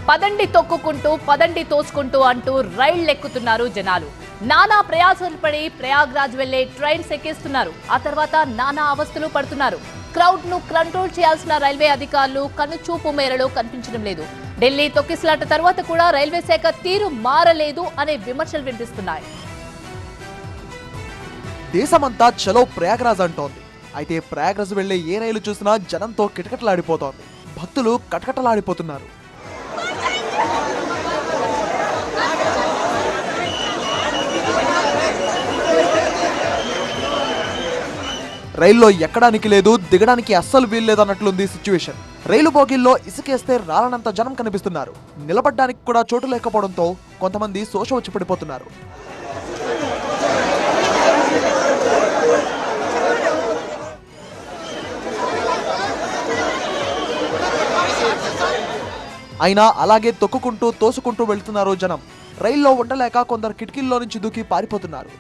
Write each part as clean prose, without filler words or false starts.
పదండి తొక్కుకుంటూ పదండి తోసుకుంటూ అంటూ రైళ్లు ఎక్కుతున్నారు జనాలు. నానా ప్రయాసాలు పడి ప్రయాగ్రాజ్ వెళ్లే ట్రైన్స్ ఎక్కిస్తున్నారు. ఆ తర్వాత నానా అవస్థలు పడుతున్నారు. క్రౌడ్ ను కంట్రోల్ చేయాల్సిన రైల్వే అధికారులు కనుచూపు మేరలో కనిపించడం లేదు. ఢిల్లీ తొక్కిసలాట తర్వాత కూడా రైల్వే శాఖ తీరు మారలేదు అనే విమర్శలు వినిపిస్తున్నాయి. దేశమంతా చలో ప్రయాగ్రాజ్ అంటోంది. అయితే ప్రయాగ్రాజ్ వెళ్లే ఏ రైలు చూసినా జనంతో కిటకిటలాడిపోతోంది. భక్తులు కటకటలాడిపోతున్నారు. రైల్లో ఎక్కడానికి లేదు, దిగడానికి అస్సలు వీల్లేదన్నట్లుంది సిచ్యువేషన్. రైలు బోగిల్లో ఇసుకేస్తే రాలనంత జనం కనిపిస్తున్నారు. నిలబడ్డానికి కూడా చోటు లేకపోవడంతో కొంతమంది శోష వచ్చి పడిపోతున్నారు. అయినా అలాగే తొక్కుకుంటూ తోసుకుంటూ వెళ్తున్నారు జనం. రైల్లో ఉండలేక కొందరు కిటికీల్లో నుంచి దూకి పారిపోతున్నారు.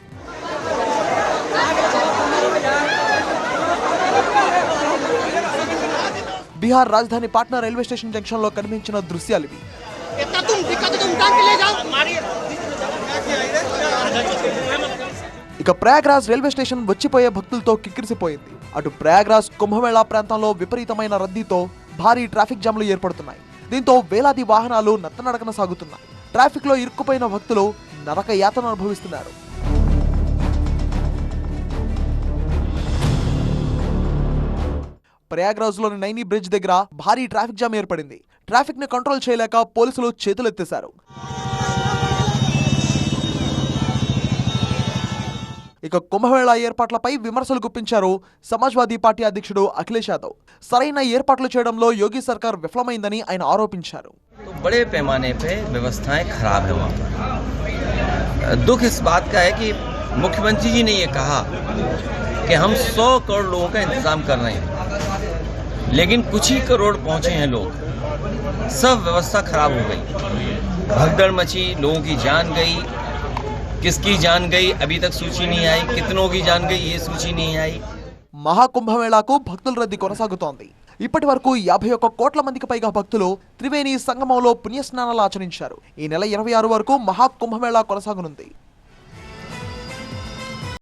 బీహార్ రాజధాని పాట్నా రైల్వే స్టేషన్ జంక్షన్ లో కనిపించిన దృశ్యాలివి. ఇక ప్రయాగ్రాజ్ రైల్వే స్టేషన్ వచ్చిపోయే భక్తులతో కిక్కిరిసిపోయింది. అటు ప్రయాగ్రాజ్ కుంభమేళా ప్రాంతంలో విపరీతమైన రద్దీతో భారీ ట్రాఫిక్ జామ్లు ఏర్పడుతున్నాయి. దీంతో వేలాది వాహనాలు నత్తనడకన సాగుతున్నాయి. ట్రాఫిక్ లో ఇరుక్కుపోయిన భక్తులు నరక యాతన అనుభవిస్తున్నారు. ప్రయాగ్రాజ్ లోని నైనీ బ్రిడ్జ్ దగ్గర భారీ ట్రాఫిక్ జామ్ ఏర్పడింది. ట్రాఫిక్ ని కంట్రోల్ చేయలేక పోలీసులు చేతులెత్తేశారు. ఇక కుంభమేళా ఏర్పాట్లపై విమర్శలు గుప్పించారు సమాజ్వాదీ పార్టీ అధ్యక్షుడు అఖిలేష్ యాదవ్. సరైన ఏర్పాట్లు చేయడంలో యోగి సర్కార్ విఫలమైందని ఆయన ఆరోపించారు. बड़े पैमाने पे व्यवस्थाएं खराब है वहाँ पर। दुख इस बात का है कि मुख्यमंत्री जी ने ये कहा कि हम 100 करोड़ लोगों का इंतजाम कर रहे हैं, लेकिन कुछ ही करोड़ पहुंचे हैं लोग। सब व्यवस्था खराब हो गई, भगदड़ मची, लोगों की जान गई, किसकी जान गई अभी तक सूची नहीं आई, कितनों की जान गई ये सूची नहीं आई। మహాకుంభమేళాకు భక్తుల రద్దీ కొనసాగుతోంది. ఇప్పటి వరకు 51 కోట్ల మందికి పైగా భక్తులు త్రివేణి సంగమంలో పుణ్యస్నానాలు ఆచరించారు. ఈ నెల 26 వరకు మహాకుంభమేళా కొనసాగనుంది.